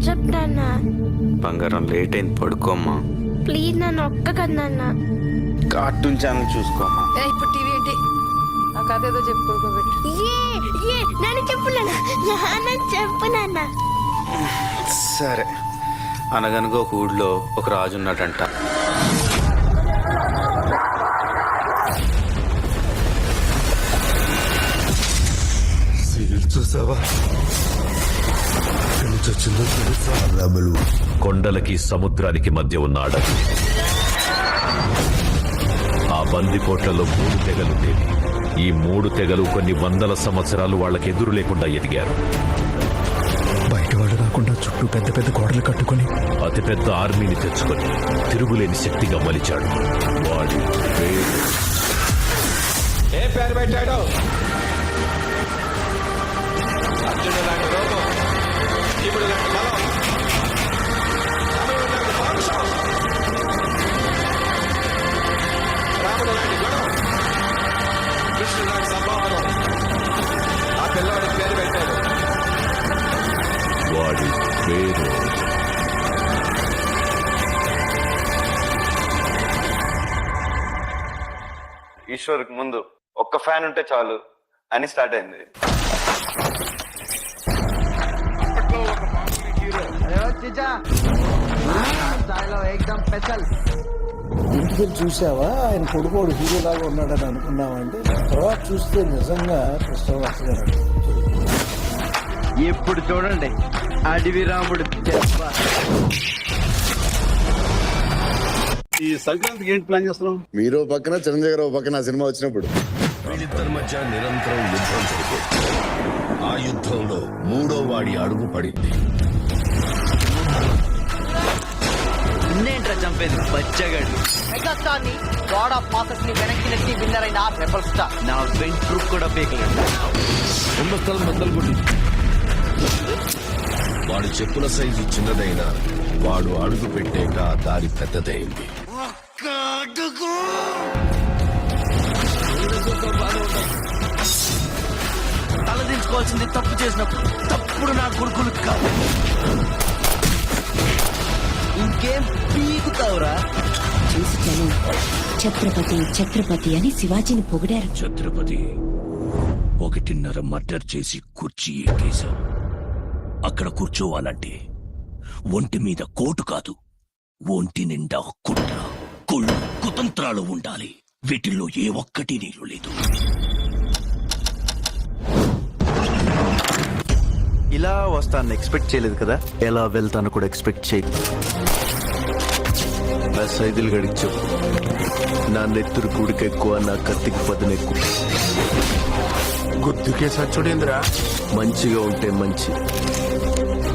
చెప్పు నాన్న. బంగారం లేట్ అయింది, పడుకోమ్మా. ప్లీజ్ నాన్న, ఒక్క కదా నాన్న. కార్టూన్ ఛానల్ చూసుకోమ్మా. ఇప్పుడు టీవీ ఏంటి? ఆ కథ ఏదో చెప్పుకోబెట్టు. నాన్న చెప్పు నాన్న. నాన్న చెప్పు నాన్న. సరే. అనగనగా ఒక ఊళ్ళో ఒక రాజు ఉన్నాడంట. చూసావా, కొండలకి సముద్రానికి మధ్య ఉన్న అడవి. ఆ బందిపోట్లలో 3 తెగలుండేవి. ఈ 3 తెగలు కొన్ని వందల సంవత్సరాలు వాళ్ళకి ఎదురు లేకుండా ఎదిగారు. బయట వాళ్ళు రాకుండా చుట్టూ పెద్ద పెద్ద గోడలు కట్టుకుని అతిపెద్ద ఆర్మీని తెచ్చుకొని తిరుగులేని శక్తిగా మలిచాడు. వాడి పేరు ఏ పేరు పెట్టాడు? అర్జునుడు లాంటి రోగం, శివుడు లాంటి బలం, రాముడు లాంటి పౌరుషం, రాముడు లాంటి గుణం, కృష్ణుడు లాంటి సంభావనం. ఆ పిల్లవాడికి పేరు పెట్టాడు. వాడి పేరు ఈశ్వర్కి ముందు ఒక్క ఫ్యాన్ ఉంటే చాలు అని స్టార్ట్ అయింది. ఇంటికి చూసావా, ఆయన కొడుకోడు హీరోలాగా ఉన్నాడని అనుకున్నామంటే తర్వాత చూస్తే నిజంగా కృష్ణవాస గారు. ఎప్పుడు చూడండి అడవి రాముడు. ఈ సంక్రాంతికి ఏంటి ప్లాన్ చేస్తున్నాం? మీరు పక్కన చిరంజీవి గారు పక్కన సినిమా వచ్చినప్పుడు వీళ్ళిద్దరి మధ్య నిరంతరం యుద్ధం జరిగేది. ఆ యుద్ధంలో 3వ వాడి అడుగు పడింది. ఇన్నేంట్రా చంపేది బచ్చగాడు. మెగాస్టార్ ని, గాడ్ ఆఫ్ మాసెస్ ని వెనక్కి నెట్టి విన్నర్ అయిన రెబల్ స్టార్ నా వెంట్రుక్ కూడా పేకలేదు. ఉన్న స్థలం మొదలుగుండి. వాడు చెప్పుల సైజు చిన్నదైనా వాడు అడుగు పెట్టాక ఆ దారి పెద్దదైంది. తలదించుకోవాల్సింది తప్పు చేసినప్పుడు. తప్పుడు నా కొడుకులు కాదు. ఇంకేం పీకుతావురా? చూసి జనం ఛత్రపతి ఛత్రపతి అని శివాజీని పొగిడారు. ఛత్రపతి 1.5 మర్డర్ చేసి కుర్చీ ఎక్కేశాం. అక్కడ కూర్చోవాలంటే ఒంటి మీద కోటు కాదు, ఒంటి నిండా కుట్ర, కుళ్ళు, కుతంత్రాలు ఉండాలి. వీటిల్లో ఏ ఒక్కటి నీళ్ళు లేదు. ఇలా వస్తాను ఎక్స్పెక్ట్ చేయలేదు కదా. ఎలా వెళ్తాను కూడా ఎక్స్పెక్ట్ చేయలేదు. నా సైదులు గడిచావు. నా నెత్తురు గుడికి ఎక్కువ, నా కత్తికి పదును ఎక్కువ. గుర్తుకే సచ్చుడేంద్రా. మంచిగా ఉంటే మంచి,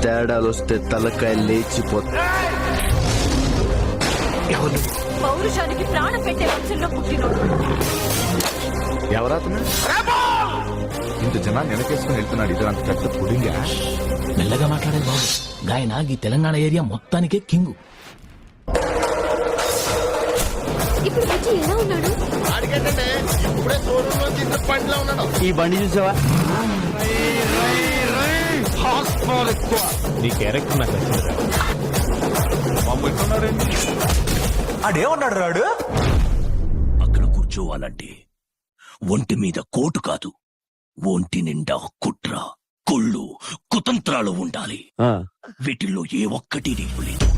తేడాలు వస్తే తలకాయ లేచిపోతా. పౌరుషానికి ప్రాణం పెట్టే వంశంలో పుట్టినోడు. ఎవరాతను? ఇంత జనాన్ని వెనకేసుకుని వెళ్తున్నాడు. ఇది అంత పెద్ద పుడింగా. మెల్లగా మాట్లాడే బాబు. గాయన ఈ తెలంగాణ ఏరియా మొత్తానికే కింగు. ఇప్పుడు విజయ్ ఎలా ఉన్నాడు? ఈ బండి చూసావా? నీ క్యారెక్టర్ నాకు అడేమన్నాడు రాడు. అక్కడ కూర్చోవాలంటే ఒంటి మీద కోటు కాదు, ఒంటి నిండా కుట్ర, కుళ్ళు, కుతంత్రాలు ఉండాలి. వీటిల్లో ఏ ఒక్కటి నీకు లేదు.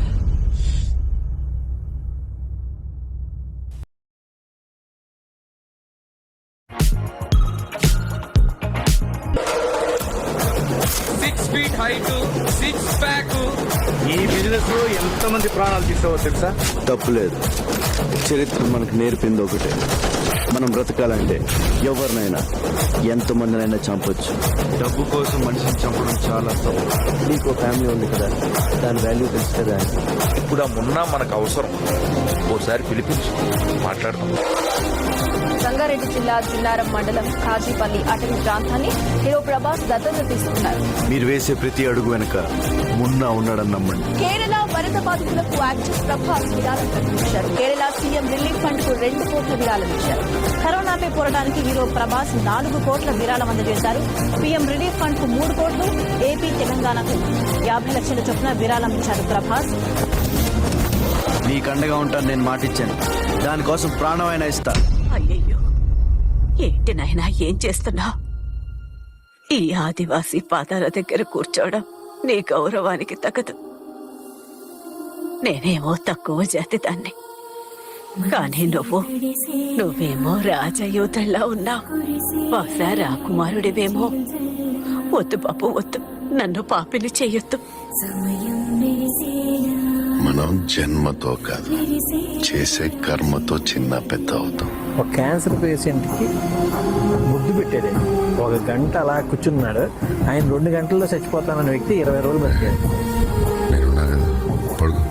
ఈ బిజినెస్ లో ఎంతమంది ప్రాణాలు తీసావో తెలుసా? తప్పులేదు. చరిత్ర మనకు నేర్పింది ఒకటే, మనం బ్రతకాలంటే ఎవరినైనా ఎంతమందినైనా చంపొచ్చు. డబ్బు కోసం మనిషిని చంపడం చాలా తప్పు. నీకు ఫ్యామిలీ ఉంది కదా, దాని వాల్యూ తెలుసు కదా. ఇప్పుడు ఆ మున్నా మనకు అవసరం. ఓసారి పిలిపించి మాట్లాడతాం. రంగారెడ్డి జిల్లా జిల్లారం మండలం కాజీపల్లి అటవీ ప్రాంతాన్ని హీరో ప్రభాస్ దత్తత తీసుకున్నారు. మీరు వేసే ప్రతి అడుగు వెనక మున్నా ఉన్నాడని నమ్మండి. కేరళ వరద బాధితులకు యాక్టర్ ప్రభాస్ విరాళం ప్రకటించారు. కేరళ సీఎం రిలీఫ్ ఫండ్ కు 2 కోట్ల విరాళం ఇచ్చారు. కరోనాపై పోరాటానికి హీరో ప్రభాస్ 4 కోట్ల విరాళం అందజేశారు. పీఎం రిలీఫ్ ఫండ్ కు 3 కోట్లు, ఏపీ తెలంగాణకు 50 లక్షల చొప్పున విరాళం ఇచ్చారు ప్రభాస్. నీకు అండగా ఉంటాను నేను మాటిచ్చాను. దానికోసం ప్రాణమైనా ఇస్తా. అయ్యయ్యో, ఏంటి నాయనా ఏం చేస్తున్నా? ఈ ఆదివాసీ పాదాల దగ్గర కూర్చోవడం నీ గౌరవానికి తగదు. నేనేమో తక్కువ జాతి దాన్ని, కానీ నువ్వేమో రాజయూతల్లా ఉన్నావు. బహుశా రాకుమారుడివేమో. వద్దు బాబు వద్దు, నన్ను పాపిని చెయ్యొద్దు. మనం జన్మతో కాదు, చేసే కర్మతో చిన్న పెద్ద అవుతాం. ఒక క్యాన్సర్ పేషెంట్కి ముద్దు పెట్టాడు. 1 గంట అలా కూర్చున్నాడు. ఆయన 2 గంటల్లో చచ్చిపోతానన్న వ్యక్తి 20 రోజులు బతికాడు. నేనున్నా కదా, పడుకో.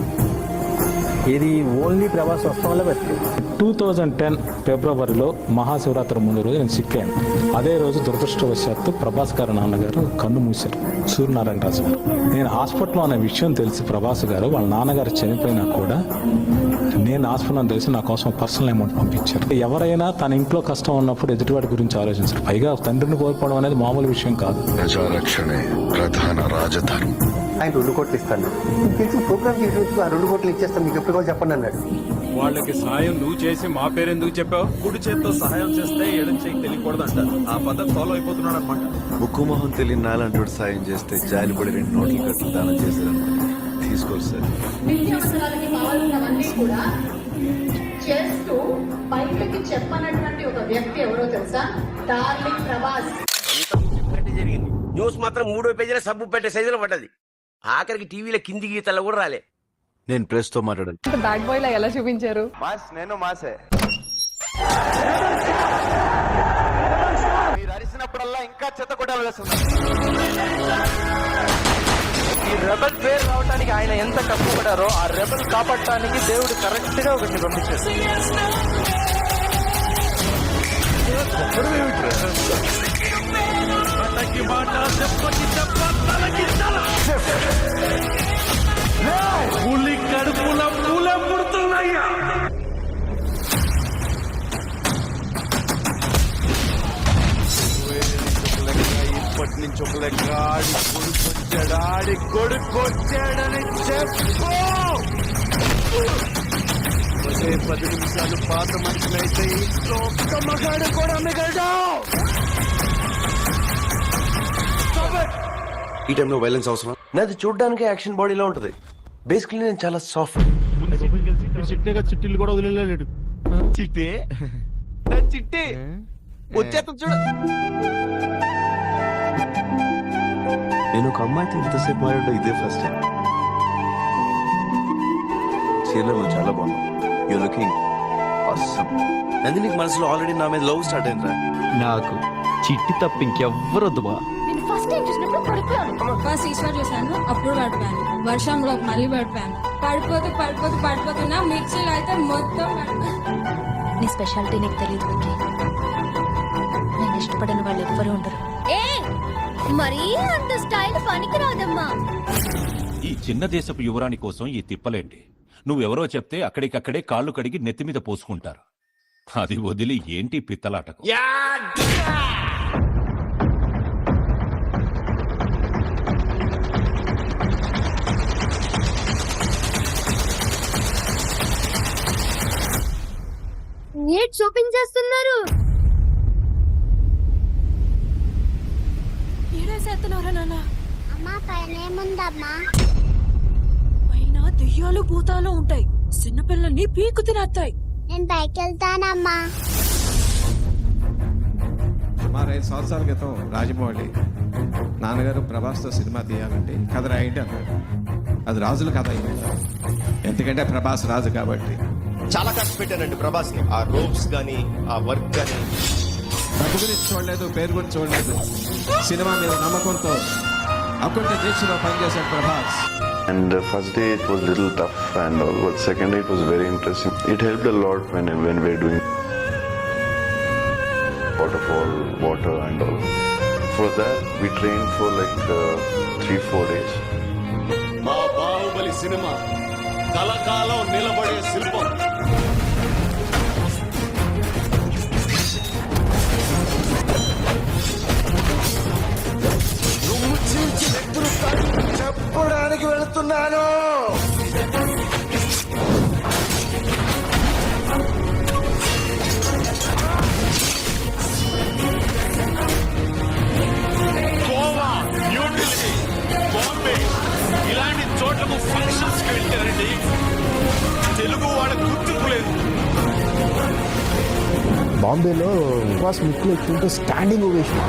ఇది ఓన్లీ ప్రభాస్ వస్తం వల్ల బతికాడు. 2010 ఫిబ్రవరిలో మహాశివరాత్రి ముందు రోజు నేను సిక్కాను. అదే రోజు దురదృష్టవశాత్తు ప్రభాస్ గారు నాన్నగారు కన్ను మూశారు, సూర్యనారాయణ రాజు గారు. నేను హాస్పిటల్లో అనే విషయం తెలిసి ప్రభాస్ గారు వాళ్ళ నాన్నగారు చనిపోయినా కూడా నేను హాస్పిటల్ తెలిసి నా కోసం పర్సనల్ అమౌంట్ పంపించారు. ఎవరైనా తన ఇంట్లో కష్టం ఉన్నప్పుడు ఎదుటివాడి గురించి ఆలోచించారు. పైగా తండ్రిని కోల్పోవడం అనేది మామూలు విషయం కాదు. ప్రజారక్షణే ప్రధాన రాజధర్మం. ఆయన 2 కోట్లు ఇస్తాను. తెలిసి ప్రోగ్రామ్ చేసేందుకు ఆ 2 కోట్లు ఇచ్చేస్తాను, మీకు ఎప్పుడు చెప్పండి అన్నాడు. వాళ్ళకి సహాయం నువ్వు చేసి మా పేరెందుకు చెప్పావు? కుడి చేత్తో సహాయం చేస్తే ఎడం చేయి తెలియకూడదు అంట. ఆ పద్ధతి ఫాలో అయిపోతున్నాడు అనమాట. ముక్కు మొహం తెలియని నాలంటోడు సాయం చేస్తే జాలిపడి 2 నోట్లు కట్టి దానం చేశారు. తీసుకోరు సార్. చేస్తూ బయటకి చెప్పనటువంటి ఒక వ్యక్తి ఎవరో తెలుసా? డార్లింగ్ ప్రభాస్. జరిగింది. న్యూస్ మాత్రం 3 పేజీల సబ్బు పెట్టే సైజులో పడ్డది. ఆఖరికి టీవీలో కింది గీతల్లో కూడా రాలే. నేను ప్రెస్ తో మాట్లాడాను. బ్యాడ్ బాయ్ లా ఎలా చూపించారు? నేను మాసే. మీరు అరిసినప్పుడల్లా ఇంకా చెత్త కొట్టాలు వేస్తున్నారు. ఈ రెబల్ పేరు రావడానికి ఆయన ఎంత కష్టపడారో ఆ రెబల్ కాపాడటానికి దేవుడు కరెక్ట్ గా ఒకటి పంపించారు. పులి కడుపుల పూల పుడుతున్నాయ్యా. ఇప్పటి నుంచి ఒక లెక్క ఆడి కొడుకొచ్చాడని చెప్పు. 10 నిమిషాలు పాత మనుషులైతే ఇంట్లో ఒక్క మగాడు కూడా మిగలడు. ఈ టైంలో వైలెన్స్ అవసరం? నాది చూడడానికి యాక్షన్ బాడీలో ఉంటది. బేసికలీ నేను చాలా సాఫ్ట్. చిట్టీలు కూడా వదిలేడు. చిట్టే చిట్టే వచ్చేస్తా చూడు. నేను ఒక అమ్మాయితో ఇంతసేపు మాట్లాడడం ఇదే ఫస్ట్ టైం. చీరలో చాలా బాగున్నావు. You looking awesome. అది నీకు మనసులో ఆల్రెడీ నా మీద లవ్ స్టార్ట్ అయిందిరా. నాకు చిట్టి తప్ప ఇంకెవ్వరు వద్దు బా. ఫస్ట్ టైం చూసినప్పుడు పడిపోయాను. ఫస్ట్ ఈశ్వర్ చూసాను, అప్పుడు పడిపోయాను. వర్షంలో మళ్ళీ పడిపోయాను. పడిపోతున్నా మిర్చిలు అయితే మొత్తం. నీ స్పెషాలిటీ నీకు తెలియదు. నేను ఇష్టపడిన వాళ్ళు ఎవ్వరూ ఉండరు. మరీ అంత స్టైల్ పనికి రాదమ్మా. ఈ చిన్న దేశపు యువరాణి కోసం ఈ తిప్పలేంటి? నువ్వెవరో చెప్తే అక్కడికక్కడే కాళ్ళు కడిగి నెత్తి మీద పోసుకుంటారు. అది వదిలి ఏంటి పిత్తలాటకు? ఏంటి షాపింగ్ చేస్తున్నారు? ఏడేసేస్తున్నారా నాన్న? అమ్మా పైన ఏముందమ్మా? పైన దెయ్యాలు భూతాలు ఉంటాయి. చిన్నపిల్లల్ని పీకు తినేస్తాయి. నేను పైకి వెళ్తానమ్మా. సుమారు 5 సంవత్సరాల క్రితం రాజమౌళి నాన్నగారు ప్రభాస్తో సినిమా తీయాలంటే కథ రాయండి అన్నాడు. అది రాజుల కథ అయింది. ఎందుకంటే ప్రభాస్ రాజు కాబట్టి. చాలా కష్టపెట్టానండి ప్రభాస్ ని. ఆ రోప్స్ గానీ ఆ వర్క్ గానీ. డబ్బు గురించి చూడలేదు, పేరు గురించి చూడలేదు. సినిమా మీద నమ్మకంతో అక్కడ దీక్షలో పనిచేశాడు Prabhas. And the first day it was a little tough and all, but second day it was very interesting. It helped a lot when we were doing. out of all water and all. For that, we trained for like 3-4 days. మా Baahubali cinema కలకాలం నిలబడే శిల్పం. చెప్పడానికి వెళుతున్నాను. గోవా, న్యూఢిల్లీ, బాంబే ఇలాంటి చోట్లకు functions కి వెళ్తారండి. తెలుగు వాళ్ళ గుర్తింపులేదు. బాంబేలో ప్రభాస్ ముక్కులు ఎక్కుంటే standing ovation.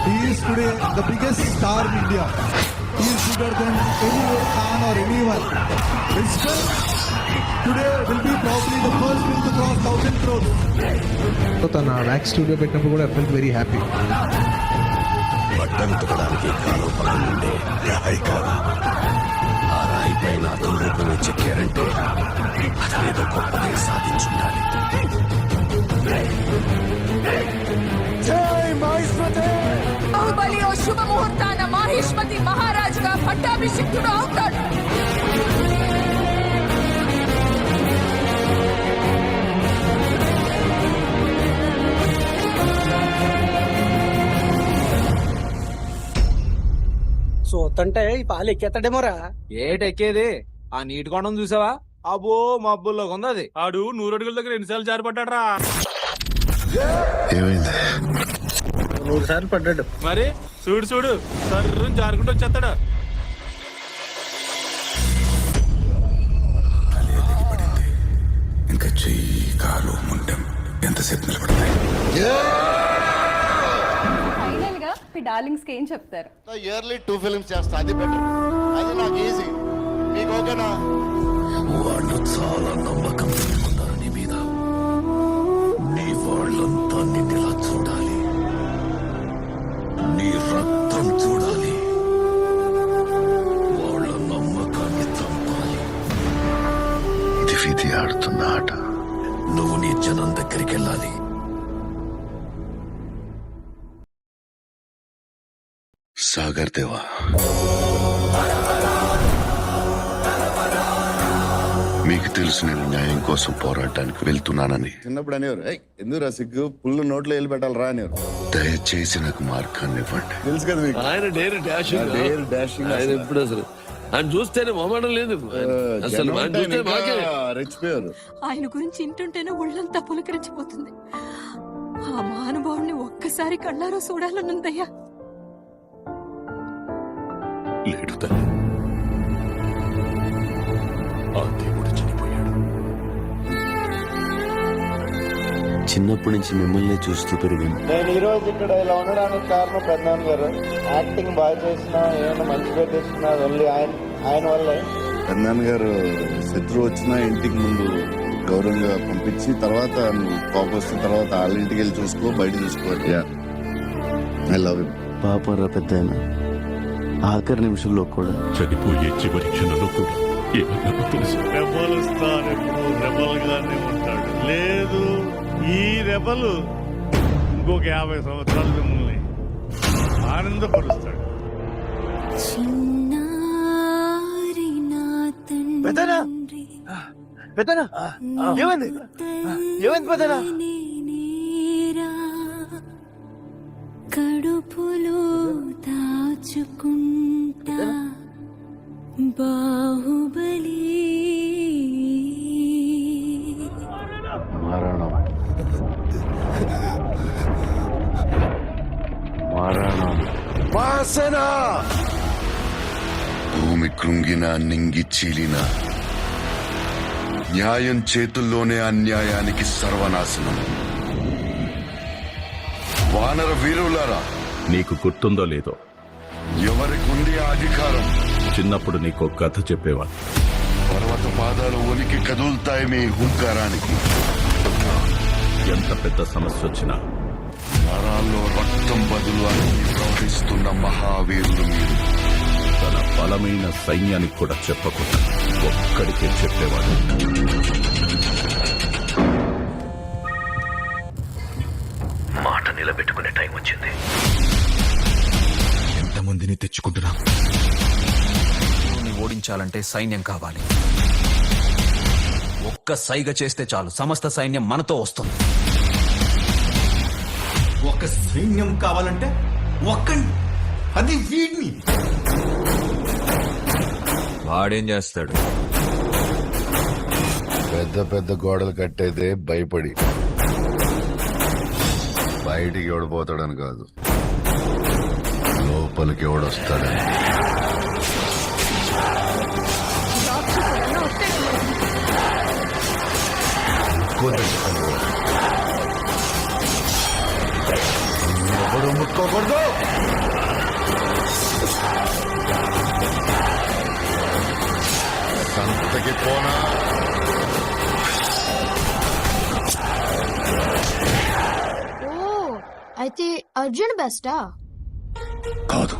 He is today the biggest star in India. He is bigger than any Khan or anyone. His film today will be probably the first film to cross 1,000 crores. తన wax studio పెట్టినప్పుడు కూడా I felt very happy. బట్టలు తొక్కడానికి కాలు పక్కనుండే రాయి కాదు. ఆ రాయి పైన అతను రూపమే చెక్కారంటే అతనేదో గొప్పగా సాధించుండాలి. బాహుబలి ఓ శుభ ముహూర్తాన మాహిష్మతి మహారాజుగా పట్టాభిషిక్తుడు అవుతాడు. చూస్తుంటే ఈ పాలు ఎక్కేస్తాడేమోరా. ఏటెక్కేది ఆ నీటి కొండం చూసావా? అబ్బో మబ్బుల్లో ఉంది అది. ఆడు 100 అడుగుల దగ్గర ఎన్నిసార్లు జారిపడ్డాడు రా. ఏమైంది? 100 సార్లు పడ్డాడు. మరి చూడు చూడు సర్రు జారుకుంటూ వచ్చేస్తాడు. ఇంకా చెయ్యి కాలు ముండం ఎంతసేపు నిలబడతాయి? ఫైనల్ గా మీ డార్లింగ్స్ కి ఏం చెప్తారు? ఇయర్లీ 2 ఫిల్మ్స్ చేస్తా, అది బెటర్. అది నాకు ఈజీ. మీకు ఓకేనా? వాళ్ళు చాలా నమ్మకం పెట్టుకున్నారు నీ మీద. నీ వాళ్ళంతా నిన్నెలా చూడాలి, నీ రక్తం చూడాలి, వాళ్ళ నమ్మకాన్ని చంపాలి. ఇది విధి ఆడుతున్న ఆట. నువ్వు నీ జనం దగ్గరికి వెళ్ళాలి. సాగర్ దేవా, మీకు తెలుసు నేను న్యాయం కోసం పోరాటానికి వెళ్తున్నానని. చిన్నప్పుడు అనేవారు, ఎందుకు రా సిగ్గు, పుల్లు నోట్లో వెళ్ళి పెట్టాలి రా అనేవారు. దయచేసి నాకు మార్గాన్ని ఇవ్వండి. తెలుసు కదా మీకు. ఆయన డేర్ డాషింగ్ ఆయన ఎప్పుడు అసలు ఆయన చూస్తేనే మొహమాటం లేదు అసలు. రెచ్చిపోయారు. ఆయన గురించి ఇంటుంటేనే ఒళ్ళంతా పులకరించిపోతుంది. ఆ మహానుభావుని ఒక్కసారి కళ్ళారో చూడాలనుందయ్యా. లేడు తల్లి, ఆ దేవుడు చనిపోయాడు. చిన్నప్పటి నుంచి మిమ్మల్ని చూస్తూ పెరిగింది. నేను ఈ రోజు ఇక్కడ ఇలా ఉండడానికి కారణం పెద్దనాన్న గారు. యాక్టింగ్ బాగా చేసినా, ఏమైనా మంచి పేరు తెచ్చినా ఓన్లీ ఆయన వల్లే. పెద్దనాన్న గారు శత్రువు వచ్చినా ఇంటికి ముందు గౌరవంగా పంపించి, తర్వాత కోపం వస్తున్న తర్వాత వాళ్ళ ఇంటికి వెళ్ళి చూసుకో, బయట చూసుకోవాలి. I love you. పాపరా పెద్ద ఆఖరి నిమిషంలో కూడా. చనిపోయే చివరి క్షణంలో కూడా ఏమన్నా తెలుసు? రెబల్ స్టార్ ఎప్పుడు రెబల్ గానే ఉంటాడు. లేదు, ఈ రెబల్ ఇంకొక 50 సంవత్సరాలు మిమ్మల్ని ఆనందపరుస్తాడు. ఏమైంది? ఏమైంది పెద్దనా? కడుపులో దాచుకుంటా బాహుబలి. మారణం మారణం వాసన. భూమి కృంగినా, నింగి చీలినా, న్యాయం చేతుల్లోనే అన్యాయానికి సర్వనాశనం. వానర వీరులారా, నీకు గుర్తుందో లేదో, ఎవరికుంది ఆ అధికారం? చిన్నప్పుడు నీకు కథ చెప్పేవాడు. పర్వత పాదాలు ఉనికి కదులుతాయి మీ హుంకారానికి. ఎంత పెద్ద సమస్య వచ్చినా నరాల్లో రక్తం బదులు అని ప్రవహిస్తున్న మహావీరులు మీరు. తన బలమైన సైన్యానికి కూడా చెప్పకుండా ఒక్కడికే చెప్పేవాడు. మాట నిలబెట్టుకునే టైం వచ్చింది. ఎంతమందిని తెచ్చుకుంటున్నా? ఓడించాలంటే సైన్యం కావాలి. ఒక్క సైగ చేస్తే చాలు సమస్త సైన్యం మనతో వస్తుంది. ఒక సైన్యం కావాలంటే అది వీడిని. వాడేం చేస్తాడు? పెద్ద పెద్ద గోడలు కట్టేదే భయపడి, బయటికి ఎవడిపోతాడని కాదు, లోపలికి ఎవడొస్తాడని. ఎవడు ముట్టుకోకూడదు. సంతకి పోనా? అయితే అర్జున్ బెస్టా? కాదు,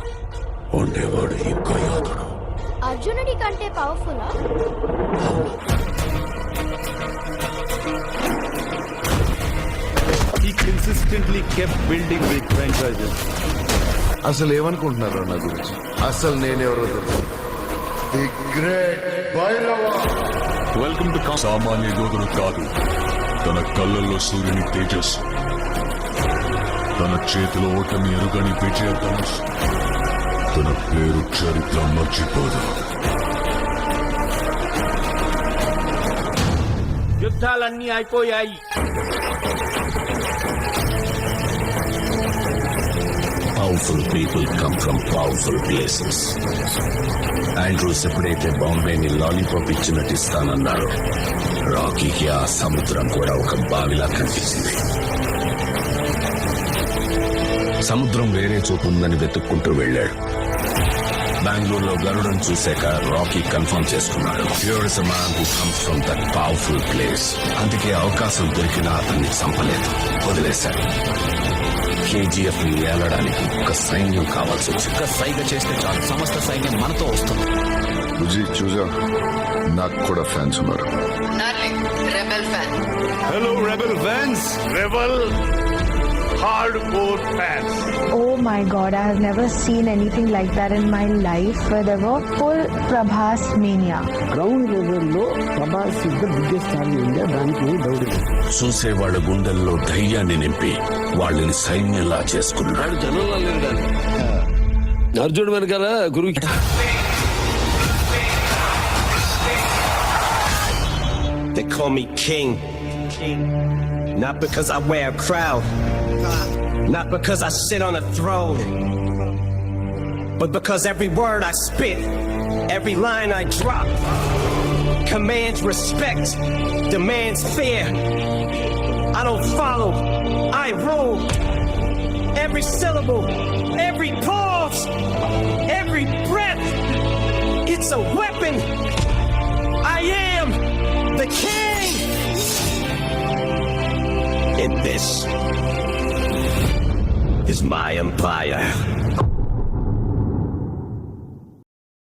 ఉండేవాడు ఇంకా యోధుడు. అర్జునుడి కంటే powerful? He consistently kept building big franchises. అసలు ఏమనుకుంటున్నారు నా గురించి? అసలు నేనెవరో తెలుసు. The great Bhairava. Welcome to సామాన్య యోధుడు కాదు. తన కళ్ళల్లో సూర్యుని తేజస్సు, తన చేతిలో ఓటమి ఎరుగని విజయ ధనుష్. తన పేరు చరిత్ర మర్చిపోదు. యుద్ధాలన్నీ అయిపోయాయి. Powerful people come from powerful places. Andrews ఎప్పుడైతే బాంబేని లాలీపాప్ ఇచ్చినట్టు ఇస్తానన్నారో, రాకీకి ఆ సముద్రం కూడా ఒక బావిలా కనిపించింది. సముద్రం వేరే చోటు ఉందని వెతుక్కుంటూ వెళ్ళాడు. బెంగళూరులో గరుడను చూశాక రాకీ కన్ఫర్మ్ చేసుకున్నాడు, here is a man who comes from that powerful place. అందుకే అవకాశం దొరికినా అతన్ని చంపలేదు, వదిలేశాడు. కేజీఎఫ్ ని ఏలడానికి ఒక సైన్యం కావాల్సి వచ్చింది. ఒక్క సైగ చేస్తే చాలు సమస్త సైన్యం మనతో వస్తుంది. బుజ్జి చూసా, నాకు కూడా ఫ్యాన్స్ ఉన్నారు. Hello, Rebel fans. Rebel hardcore fans. Oh my god, I have never seen anything like that in my life, where there were full Prabhas mania. Ground లెవెల్లో Prabhas is the biggest star in India, దానికి doubt లేదు. చూసే వాళ్ళ గుండెల్లో ధైర్యాన్ని నింపి వాళ్ళని సైన్యంలా చేసుకున్నాడు. జనంలో లేరు కానీ అర్జునుడు వెనకాల గురువు. They call me king. Not because I wear a crown. Not because I sit on a throne. But because every word I spit, every line I drop, commands respect, demands fear. I don't follow, I rule. Every syllable, every pause, every breath, it's a weapon. I am the king. And this is my empire.